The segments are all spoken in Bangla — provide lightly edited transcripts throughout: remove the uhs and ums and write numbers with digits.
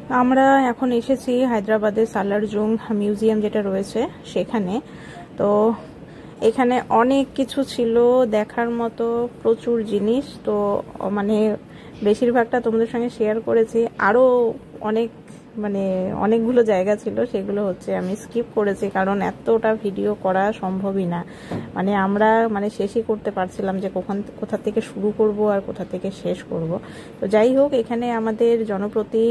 আমরা এখন এসেছি হায়দ্রাবাদের সালার জং মিউজিয়াম যেটা রয়েছে সেখানে। তো এখানে অনেক কিছু ছিল দেখার মতো, প্রচুর জিনিস। তো মানে বেশিরভাগটা তোমাদের সঙ্গে শেয়ার করেছি, আরও অনেক অনেকগুলো জায়গা ছিল, সেগুলো হচ্ছে আমি স্কিপ করেছি কারণ এতটা ভিডিও করা সম্ভবই না। আমরা শেষই করতে পারছিলাম যে কোথা থেকে শুরু করব আর কোথা থেকে শেষ করব। তো যাই হোক, এখানে আমাদের জনপ্রতি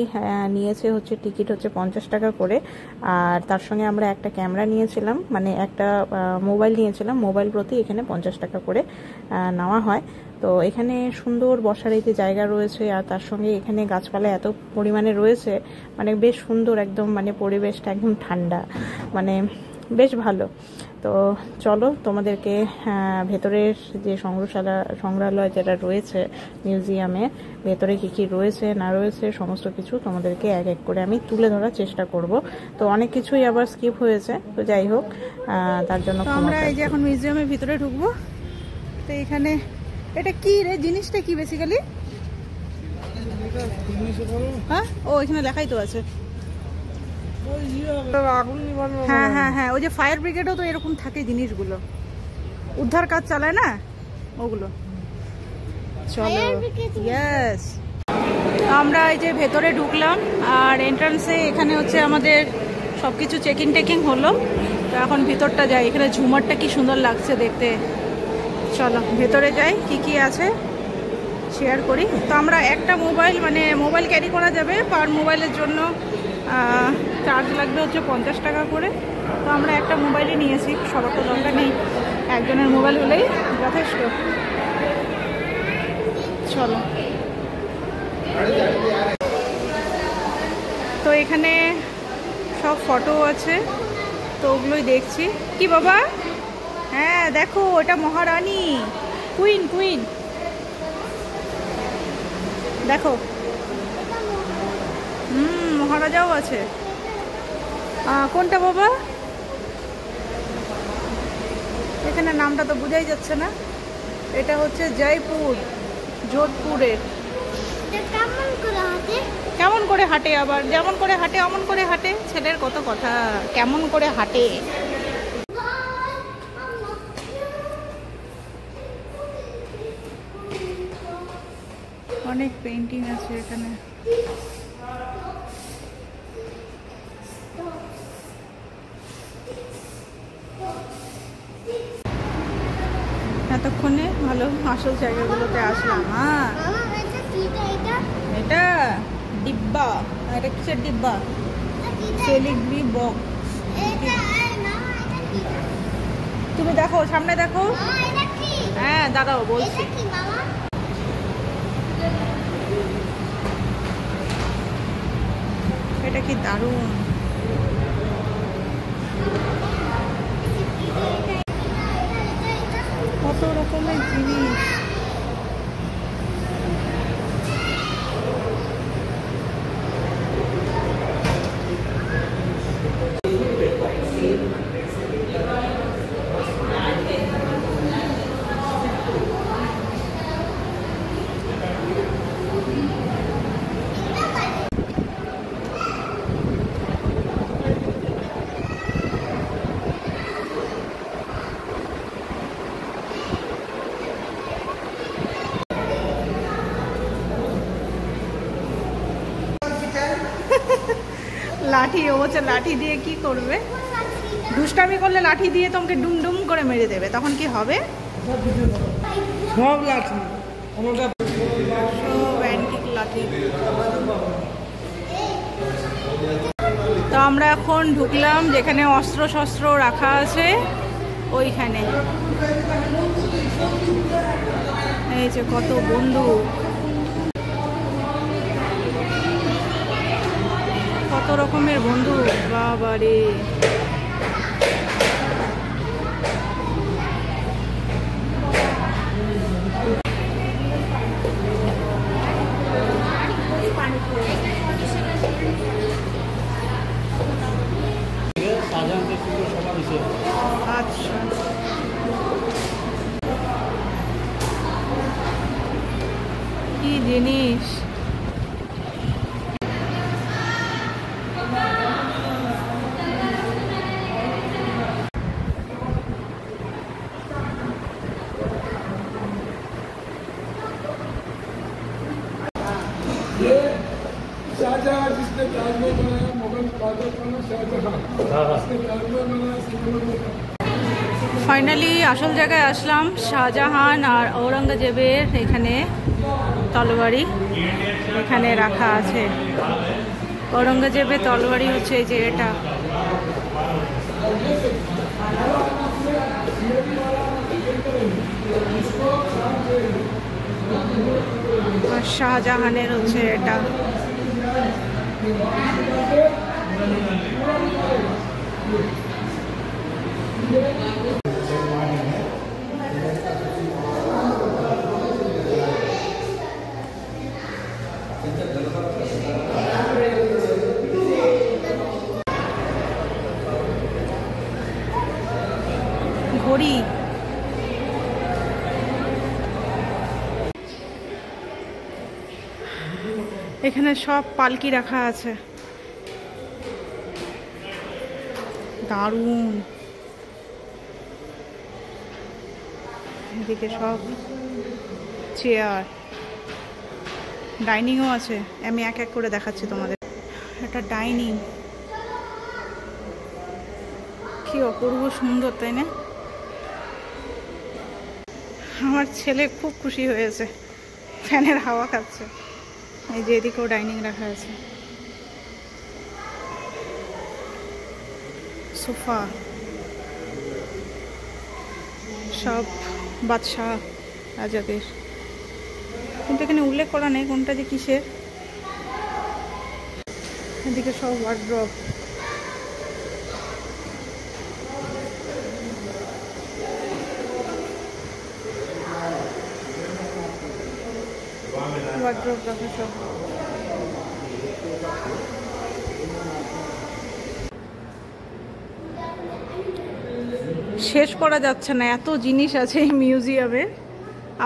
নিয়েছে হচ্ছে টিকিট হচ্ছে 50 টাকা করে। আর তার সঙ্গে আমরা একটা ক্যামেরা নিয়েছিলাম, একটা মোবাইল নিয়েছিলাম। মোবাইল প্রতি এখানে 50 টাকা করে নেওয়া হয়। তো এখানে সুন্দর বসার এই যে জায়গা রয়েছে, আর তার সঙ্গে এখানে গাছপালা এত পরিমাণে রয়েছে, বেশ সুন্দর একদম, পরিবেশটা একদম ঠান্ডা, বেশ ভালো। তো চলো তোমাদেরকে ভেতরের যে সংগ্রহালয় যেটা রয়েছে মিউজিয়ামে, ভেতরে কি কি রয়েছে না রয়েছে সমস্ত কিছু তোমাদেরকে এক এক করে আমি তুলে ধরার চেষ্টা করব। তো অনেক কিছুই আবার স্কিপ হয়েছে, তো যাই হোক তার জন্য আমরা এই যে এখন মিউজিয়ামের ভিতরে ঢুকবো। তো এখানে এটা কি রে, জিনিসটা কি বেসিক্যালি? হ্যাঁ, ও এখানে লেখাই তো আছে। হ্যাঁ হ্যাঁ হ্যাঁ, ওই যে ফায়ার ব্রিগেডও তো এরকম থাকে জিনিসগুলো, উদ্ধার কাজ চালায় না ওগুলো। চলো, ইয়েস। আমরা এই যে ভেতরে ঢুকলাম, আর এন্ট্রান্সে এখানে হচ্ছে আমাদের সবকিছু চেকিং টেকিং হলো। তো এখন ভিতরটা যাই, এখানে ঝুমারটা কি সুন্দর লাগছে দেখতে। চলো ভেতরে যাই, কি কি আছে শেয়ার করি। তো আমরা একটা মোবাইল ক্যারি করা যাবে, পার মোবাইলের জন্য চার্জ লাগবে হচ্ছে 50 টাকা করে। তো আমরা একটা মোবাইলই নিয়েছি, সবার তো দরকার নেই, একজনের মোবাইল হলেই যথেষ্ট। চলো, তো এখানে সব ফটো আছে, তো ওগুলোই দেখছি। কি বাবা? হ্যাঁ দেখো, এটা মহারানী, কুইন দেখো। মহারাজাও আছে। কোনটা বাবা? এখানে নামটা তো বোঝাই যাচ্ছে না। এটা হচ্ছে জয়পুর, যোধপুরের। কেমন করে হাঁটে আবার? যেমন করে হাঁটে অমন করে হাঁটে, ছেলের কত কথা, কেমন করে হাঁটে। অনেক পেন্টিং আছে এখানে। এতক্ষণে ভালো আসল জায়গাগুলোতে আসলাম। হ্যাঁ, এটা ডিব্বা। এটা কিসের ডিব্বা? সেলিগ্রি বক্স। তুমি দেখো, সামনে দেখো। হ্যাঁ দাঁড়াও, বলছি। এটা কি দারুণ! কত রকমের জিনিস। লাঠি, ও বলছে লাঠি দিয়ে কি করবে? দুষ্টামি করলে লাঠি দিয়ে তোমাকে ডুম করে মেরে দেবে, তখন কি হবে? সব লাঠি, সব অ্যান্টিক লাঠি। তো আমরা এখন ঢুকলাম যেখানে অস্ত্র শস্ত্র রাখা আছে, ওইখানে। এই যে কত বন্দুক, কত রকমের বন্দুক, বাবারে। আচ্ছা, কি জিনিস! शाहजहां जिसने ताजमहल बनाया, मुगल बादशाह था ना शाहजहां, जिसने ताजमहल बनाया, सिकंदर। फाइनाली আসল জায়গায় আসলাম, শাহজাহান আর ঔরঙ্গজেবের এখানে তলবারি এখানে রাখা আছে। ঔরঙ্গজেবের তলবারি হচ্ছে এই যে এটা, আর শাহজাহানের হচ্ছে এটা। ঘড়ি, এখানে সব পালকি রাখা আছে, দারুণ। এদিকে সব চেয়ার, ডাইনিংও আছে, আমি এক এক করে দেখাচ্ছি তোমাদের। এটা ডাইনিং, কি অপূর্ব সুন্দর, তাই না? আমার ছেলে খুব খুশি হয়েছে, ফ্যানের হাওয়া খাচ্ছে। এই যে এদিকেও ডাইনিং রাখা আছে, সোফা, সব বাদশাহ রাজাদের, কিন্তু এখানে উল্লেখ করা নেই কোনটা যে কিসের। এদিকে সব ওয়ার্ড্রপ, ওয়ার্ড্রপ রাখা সব। শেষ করা যাচ্ছে না, এত জিনিস আছে এই মিউজিয়ামে,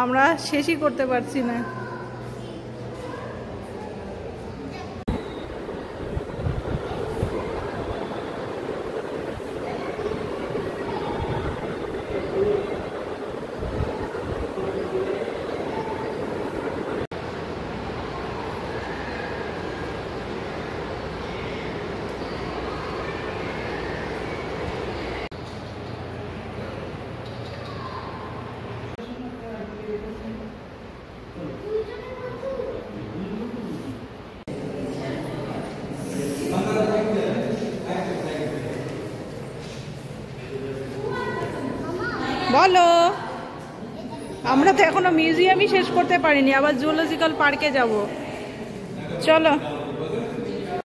আমরা শেষই করতে পারছি না। বলো, আমরা তো এখনো মিউজিয়ামই শেষ করতে পারিনি, আবার জুলজিক্যাল পার্কে যাব, চলো।